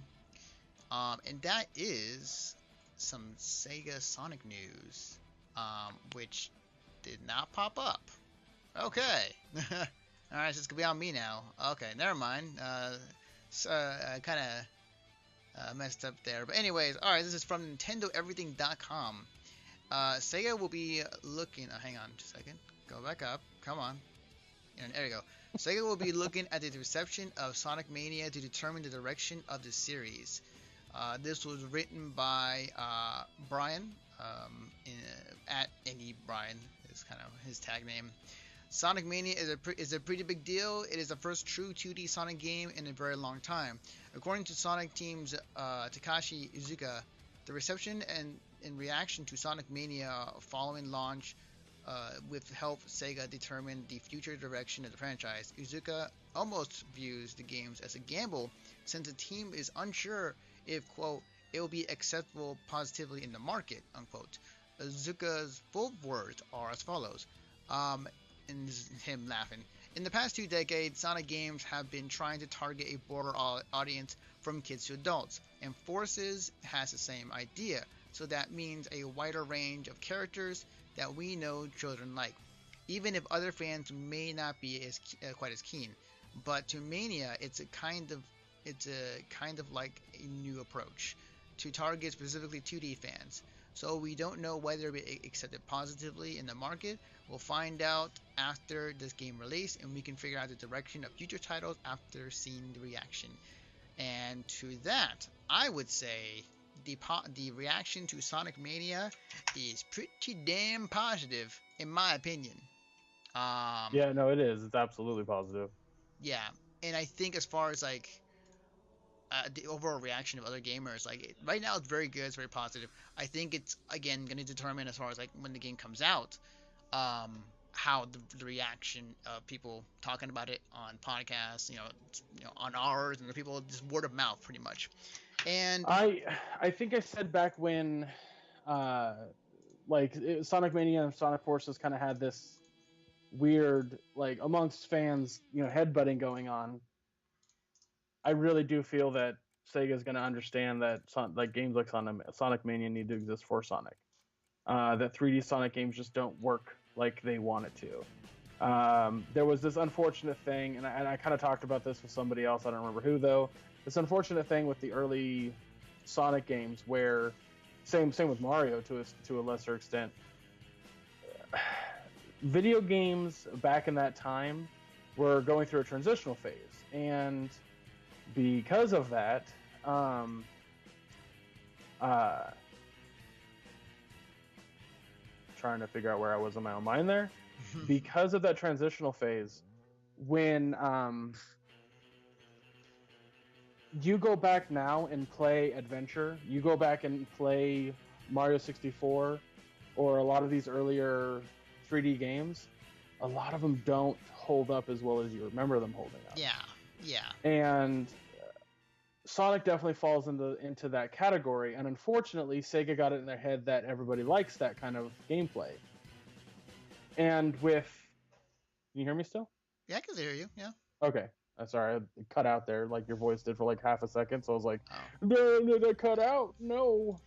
And that is some Sega Sonic news, which did not pop up. Okay. Alright, so it's gonna be on me now. Okay, never mind. I kind of messed up there. But anyways, alright, this is from NintendoEverything.com. Sega will be looking. Hang on just a second. Go back up. Come on. And there you go. Sega will be looking at the reception of Sonic Mania to determine the direction of the series. This was written by Brian at Any Brian is kind of his tag name. Sonic Mania is a pretty big deal. It is the first true 2D Sonic game in a very long time. According to Sonic Team's Takashi Iizuka, the reception and in reaction to Sonic Mania following launch with help Sega determine the future direction of the franchise. Iizuka almost views the games as a gamble since the team is unsure if, quote, it will be acceptable positively in the market, unquote. Iizuka's full words are as follows. And this is him laughing. In the past 2 decades, Sonic games have been trying to target a broader audience from kids to adults, and Forces has the same idea, so that means a wider range of characters that we know children like, even if other fans may not be quite as keen. But to Mania, it's a kind of like a new approach to target specifically 2D fans. So we don't know whether it will be accepted positively in the market. We'll find out after this game release, and we can figure out the direction of future titles after seeing the reaction. And to that, I would say the reaction to Sonic Mania is pretty damn positive, in my opinion. Yeah, no, it is. It's absolutely positive. Yeah, and I think as far as like the overall reaction of other gamers, like right now it's very good, it's very positive. I think it's again going to determine as far as like when the game comes out, how the reaction of people talking about it on podcasts, on ours, and the people just word of mouth pretty much. And I think I said back when, Sonic Mania and Sonic Forces kind of had this weird, like, amongst fans, headbutting going on. I really do feel that Sega's going to understand that games like Sonic Mania need to exist for Sonic. That 3D Sonic games just don't work like they want it to. There was this unfortunate thing, and I kind of talked about this with somebody else. I don't remember who though. This unfortunate thing with the early Sonic games, where same with Mario to a lesser extent. Video games back in that time were going through a transitional phase, and because of that, trying to figure out where I was in my own mind there. Because of that transitional phase, when you go back now and play Adventure, you go back and play Mario 64, or a lot of these earlier 3D games, a lot of them don't hold up as well as you remember them holding up. Yeah. And Sonic definitely falls into that category, and unfortunately, Sega got it in their head that everybody likes that kind of gameplay. And can you hear me still? Yeah, I can hear you. Yeah. Okay. Sorry, I cut out there like your voice did for like half a second, so I was like, Oh. no, they cut out. No.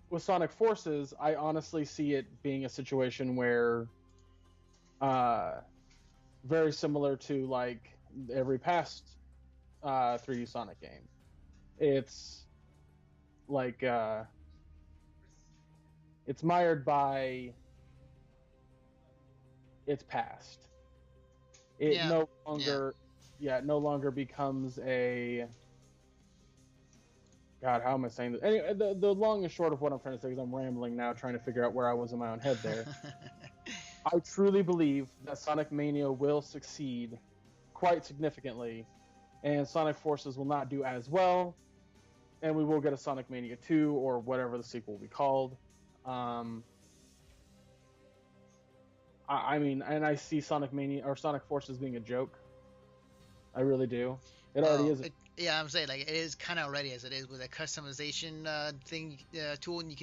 With Sonic Forces, I honestly see it being a situation where, very similar to like every past 3D Sonic game. It's like it's mired by its past. It no longer becomes a. God, how am I saying this? Anyway, the long and short of what I'm trying to say is I'm rambling now, trying to figure out where I was in my own head there. I truly believe that Sonic Mania will succeed quite significantly, and Sonic Forces will not do as well, and we will get a Sonic Mania 2 or whatever the sequel will be called. I mean, and I see Sonic Mania or Sonic Forces being a joke. I really do. It already is. Yeah, I'm saying like it is kind of already as it is with a customization tool, and you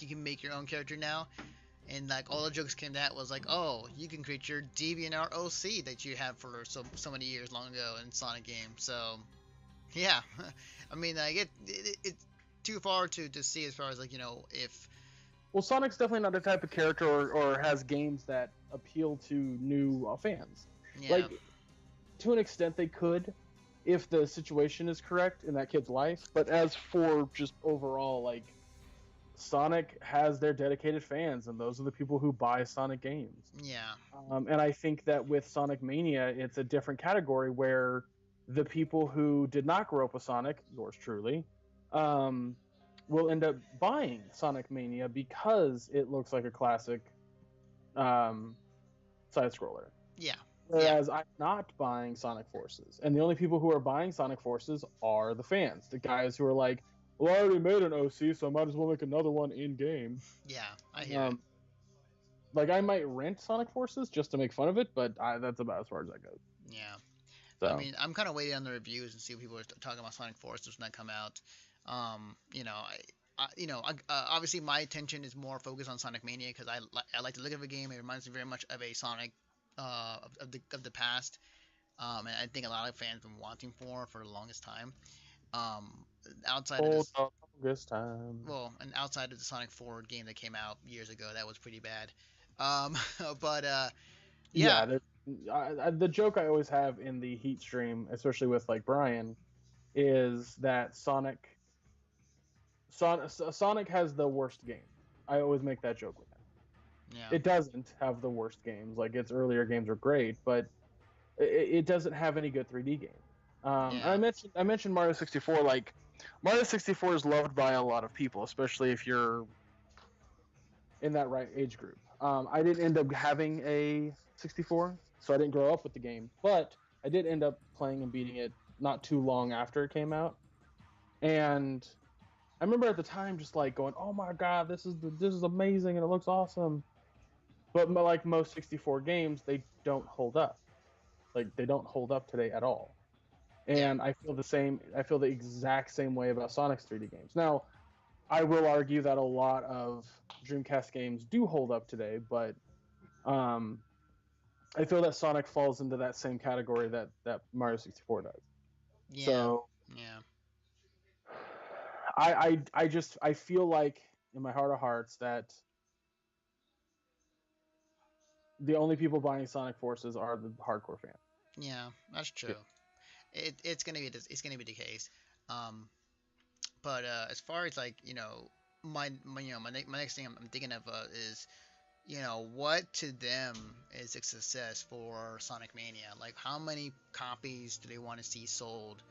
can make your own character now. And like all the jokes came that was like, oh, you can create your DeviantArt OC that you had for so many years long ago in Sonic games. So yeah, I mean like it's too far to see as far as like if. Well, Sonic's definitely not the type of character or has games that appeal to new fans. Yeah. Like, to an extent, they could, if the situation is correct in that kid's life. But as for just overall, like, Sonic has their dedicated fans, and those are the people who buy Sonic games. Yeah. And I think that with Sonic Mania, it's a different category where the people who did not grow up with Sonic, yours truly, will end up buying Sonic Mania because it looks like a classic side-scroller. Yeah. Whereas I'm not buying Sonic Forces. And the only people who are buying Sonic Forces are the fans. The guys who are like, well, I already made an OC, so I might as well make another one in-game. Yeah, I hear it. Like, I might rent Sonic Forces just to make fun of it, but that's about as far as that goes. Yeah. So. I mean, I'm kind of waiting on the reviews and see what people are talking about Sonic Forces when that come out. Obviously my attention is more focused on Sonic Mania because I like to look at the game. It reminds me very much of a Sonic of the past, and I think a lot of fans have been wanting for the longest time. Outside of this time. Well, and outside of the Sonic 4 game that came out years ago, that was pretty bad. But yeah. The joke I always have in the Heat stream, especially with like Brian, is that Sonic has the worst game. I always make that joke with him. Yeah. It doesn't have the worst games. Like, its earlier games are great, but it doesn't have any good 3D game. And I mentioned Mario 64. Like, Mario 64 is loved by a lot of people, especially if you're in that right age group. I didn't end up having a 64, so I didn't grow up with the game, but I did end up playing and beating it not too long after it came out. And I remember at the time just like going, "Oh my god, this is amazing and it looks awesome." But like most 64 games, they don't hold up. Like they don't hold up today at all. Yeah. And I feel the same. I feel the exact same way about Sonic's 3D games. Now, I will argue that a lot of Dreamcast games do hold up today, but um, I feel that Sonic falls into that same category that Mario 64 does. Yeah. So Yeah. I feel like in my heart of hearts that the only people buying Sonic Forces are the hardcore fans. Yeah. That's true. It's gonna be the case. Um, but as far as like my next thing I'm thinking of is what to them is a success for Sonic Mania. Like how many copies do they want to see sold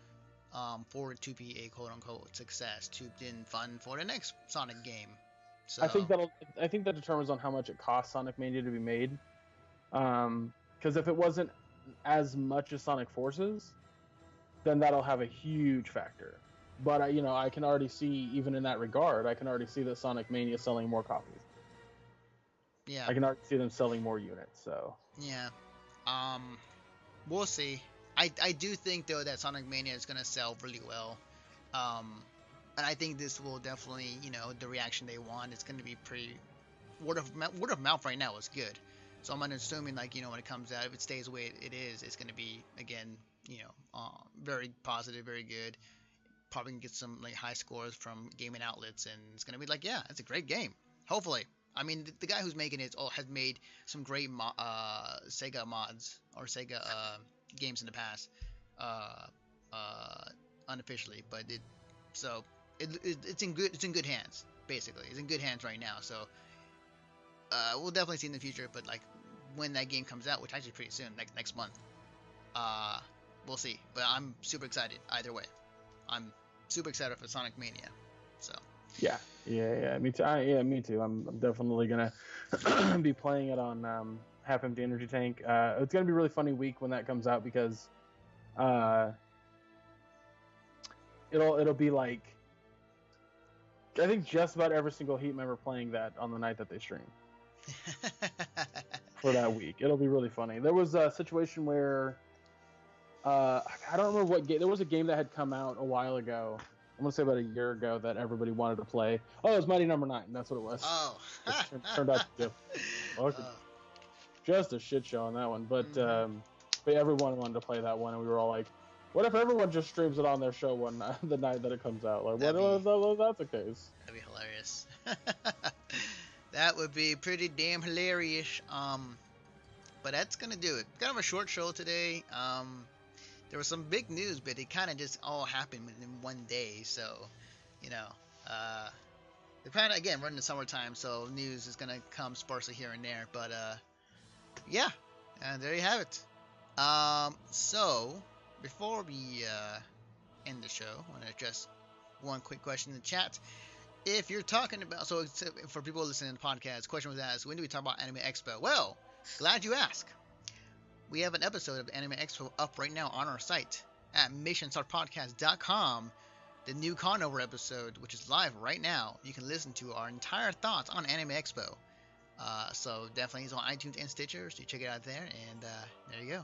for it to be a quote unquote success to then fund for the next Sonic game. So I think that determines on how much it costs Sonic Mania to be made. Because if it wasn't as much as Sonic Forces, then that'll have a huge factor. But I can already see, even in that regard, I can already see that Sonic Mania selling more copies. yeah, I can already see them selling more units. So yeah. We'll see. I do think though that Sonic Mania is gonna sell really well. And I think this will definitely, the reaction they want is gonna be pretty word of mouth right now is good. So I'm assuming like when it comes out, if it stays the way it is, it's gonna be again, very positive, very good. Probably can get some like high scores from gaming outlets, and it's gonna be like, yeah, it's a great game. Hopefully, I mean the guy who's making it has made some great Sega mods or Sega games in the past, uh, unofficially, but it's in good hands. Basically, it's in good hands right now. So we'll definitely see in the future. But like when that game comes out, which actually pretty soon, like next month, uh, we'll see. But I'm super excited either way. I'm super excited for Sonic Mania. So yeah, me too. Me too. I'm definitely gonna be playing it on Half Empty Energy Tank. It's gonna be a really funny week when that comes out because it'll be like I think just about every single Heat member playing that on the night that they stream for that week. It'll be really funny. There was a situation where I don't remember what game. There was a game that had come out a while ago. I'm gonna say about a year ago that everybody wanted to play. Oh, it was Mighty Number 9. That's what it was. oh, It turned out to just a shit show on that one. But everyone wanted to play that one, and we were all like, "What if everyone just streams it on their show the night that it comes out? Like, what if that's the case?" That'd be hilarious. That would be pretty damn hilarious. But that's gonna do it. Kind of a short show today. There was some big news, but it kind of just all happened within one day. So, they're kind of again running the summertime, so news is gonna come sparsely here and there. But yeah, and there you have it. So before we end the show, I want to address one quick question in the chat. If you're talking about, so for people listening to the podcast, the question was asked, when do we talk about Anime Expo? Well, glad you asked. We have an episode of Anime Expo up right now on our site at missionstarpodcast.com. The new Conover episode, which is live right now, you can listen to our entire thoughts on Anime Expo. So definitely it's on iTunes and Stitcher, so you check it out there, and there you go.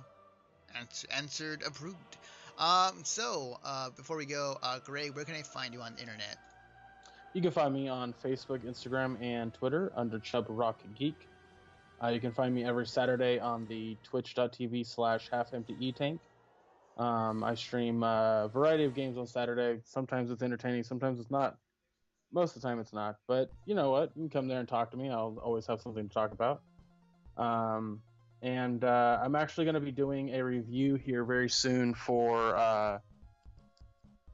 Answered, approved. So before we go, Greg, where can I find you on the internet? You can find me on Facebook, Instagram, and Twitter under Chub Rock Geek. You can find me every Saturday on the twitch.tv/halfemptyetank. I stream a variety of games on Saturday. Sometimes it's entertaining, sometimes it's not. Most of the time it's not. But you know what? You can come there and talk to me. I'll always have something to talk about. And I'm actually going to be doing a review here very soon for...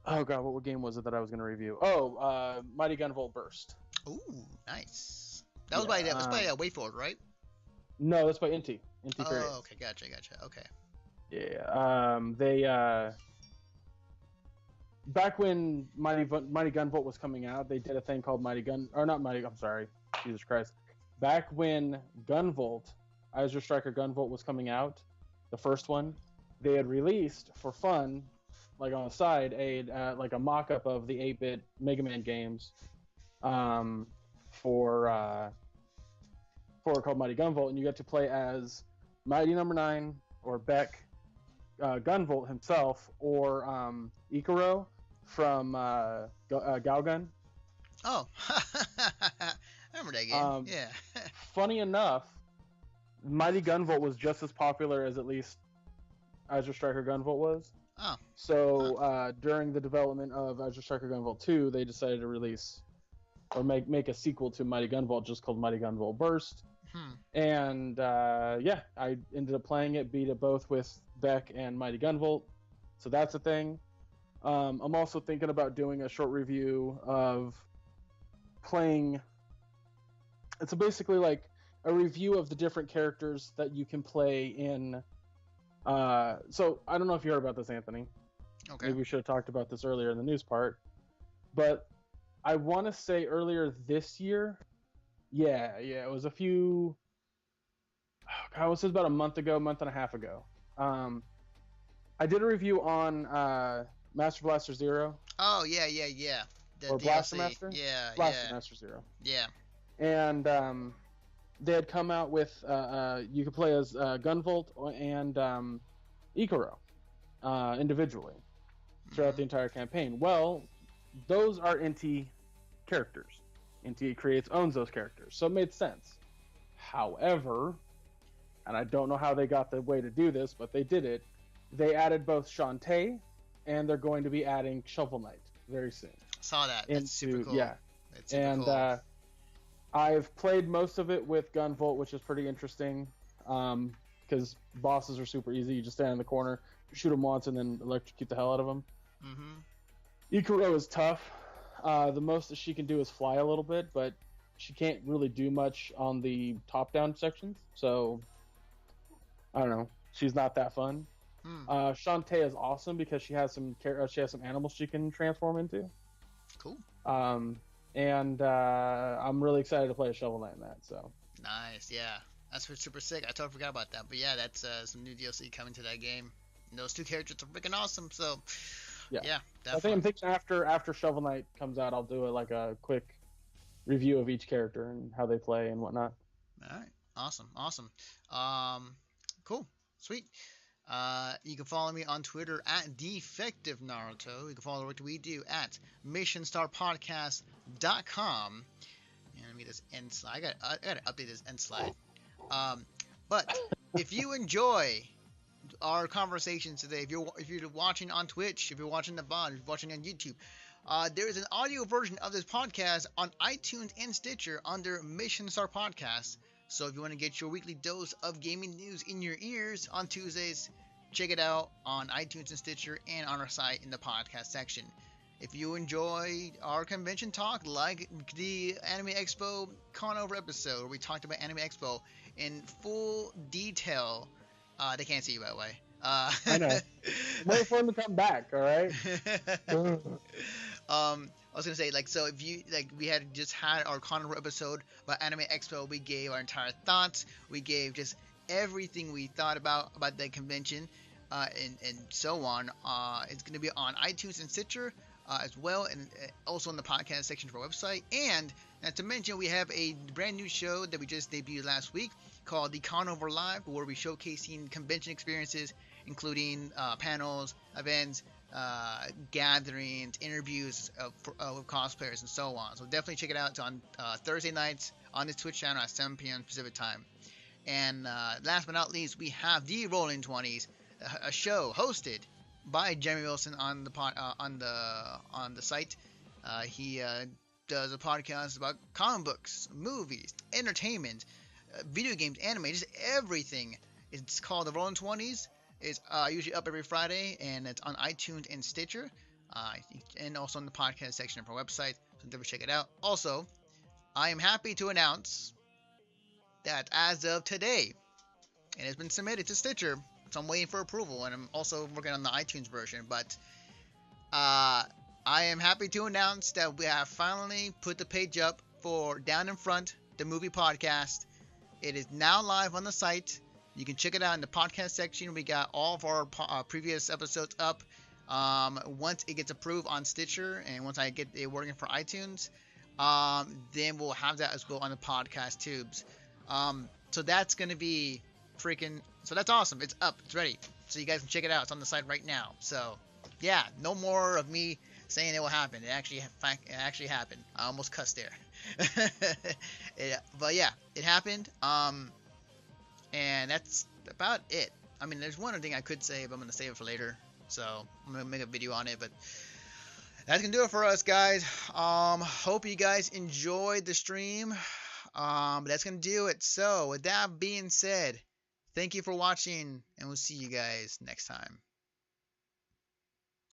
oh god, what game was it that I was going to review? Oh, Mighty Gunvolt Burst. Ooh, nice. That was by WayForward, right? No, that's by Inti. Oh, okay, gotcha. Okay. Yeah, they back when Mighty Gunvolt was coming out, they did a thing called I'm sorry, Jesus Christ. back when Gunvolt, Azure Striker Gunvolt was coming out, the first one, they had released for fun, like on the side, like a mock-up of the 8-bit Mega Man games, for called Mighty Gunvolt, and you get to play as Mighty Number 9 or Beck, Gunvolt himself, or Ikaro from Galgun. Oh, I remember that game. Yeah. Funny enough, Mighty Gunvolt was just as popular as at least Azure Striker Gunvolt was. Oh. So during the development of Azure Striker Gunvolt 2, they decided to release or make a sequel to Mighty Gunvolt just called Mighty Gunvolt Burst. And yeah, I ended up playing it, beat it both with Beck and Mighty Gunvolt. So that's a thing. I'm also thinking about doing a short review of playing. It's basically like a review of the different characters that you can play in. So I don't know if you heard about this, Anthony. Okay. Maybe we should have talked about this earlier in the news part. But I want to say earlier this year. Yeah, it was a few. Oh God, it was about a month and a half ago. I did a review on Master Blaster Zero. Oh yeah. The or DLC. Blaster Master. Yeah. Blaster Master Zero. Yeah. And they had come out with you could play as Gunvolt and Ikaro individually throughout the entire campaign. Well, those are NT characters. NT owns those characters, so it made sense. However, and I don't know how they got the way to do this, but they did it. They added both Shantae, and they're going to be adding Shovel Knight very soon. Saw that. That's super cool. Yeah. That's super cool. I've played most of it with Gunvolt, which is pretty interesting, because bosses are super easy. You just stand in the corner, shoot them once, and then electrocute the hell out of them. Ikaro is tough. The most that she can do is fly a little bit, but she can't really do much on the top-down sections. So, I don't know. She's not that fun. Shantae is awesome because she has some animals she can transform into. Cool. And I'm really excited to play a Shovel Knight in that. So nice, yeah, that's super sick. I totally forgot about that, but yeah, that's some new DLC coming to that game. And those two characters are freaking awesome. So yeah, definitely. I'm thinking after Shovel Knight comes out, I'll do a quick review of each character and how they play and whatnot. All right, awesome. Cool, sweet. You can follow me on Twitter at Defective Naruto. You can follow the work that we do at missionstarpodcast.com. And let me get this end slide. I gotta update this end slide. But if you enjoy our conversations today, if you're watching on Twitch, if you're watching the VOD, if you're watching on YouTube, there is an audio version of this podcast on iTunes and Stitcher under Mission Star Podcast. So if you want to get your weekly dose of gaming news in your ears on Tuesdays, check it out on iTunes and Stitcher and on our site in the podcast section. If you enjoy our convention talk, like the Anime Expo Conover episode where we talked about Anime Expo in full detail, they can't see you, by the way. I know. Wait for them to come back, all right? I was gonna say, so if you we had just had our Conover episode about Anime Expo, we gave our entire thoughts, we gave just everything we thought about the convention, and so on. It's gonna be on iTunes and Stitcher as well, and also in the podcast section of our website. And not to mention, we have a brand new show that we just debuted last week called the Conover Live, where we're showcasing convention experiences, including panels, events, gatherings, interviews with cosplayers, and so on. So definitely check it out. It's on Thursday nights on this Twitch channel at 7 p.m. Pacific time. And last but not least, we have the Rolling 20s, a show hosted by Jeremy Wilson on the site. He does a podcast about comic books, movies, entertainment, video games, anime, just everything. It's called the Rolling 20s. It's usually up every Friday, and it's on iTunes and Stitcher, and also in the podcast section of our website, so definitely check it out. Also, I am happy to announce that as of today, it has been submitted to Stitcher, so I'm waiting for approval, and I'm also working on the iTunes version, but I am happy to announce that we have finally put the page up for Down in Front the movie podcast. It is now live on the site. You can check it out in the podcast section. We got all of our previous episodes up. Once it gets approved on Stitcher and once I get it working for iTunes, then we'll have that as well on the podcast tubes. So that's going to be freaking... So that's awesome. It's up. It's ready. So you guys can check it out. It's on the site right now. So, yeah, no more of me saying it will happen. It actually happened. I almost cussed there. But yeah, it happened. And that's about it. I mean, there's one other thing I could say, but I'm going to save it for later. So I'm going to make a video on it. But that's going to do it for us, guys. Hope you guys enjoyed the stream. But that's going to do it. So with that being said, thank you for watching, and we'll see you guys next time.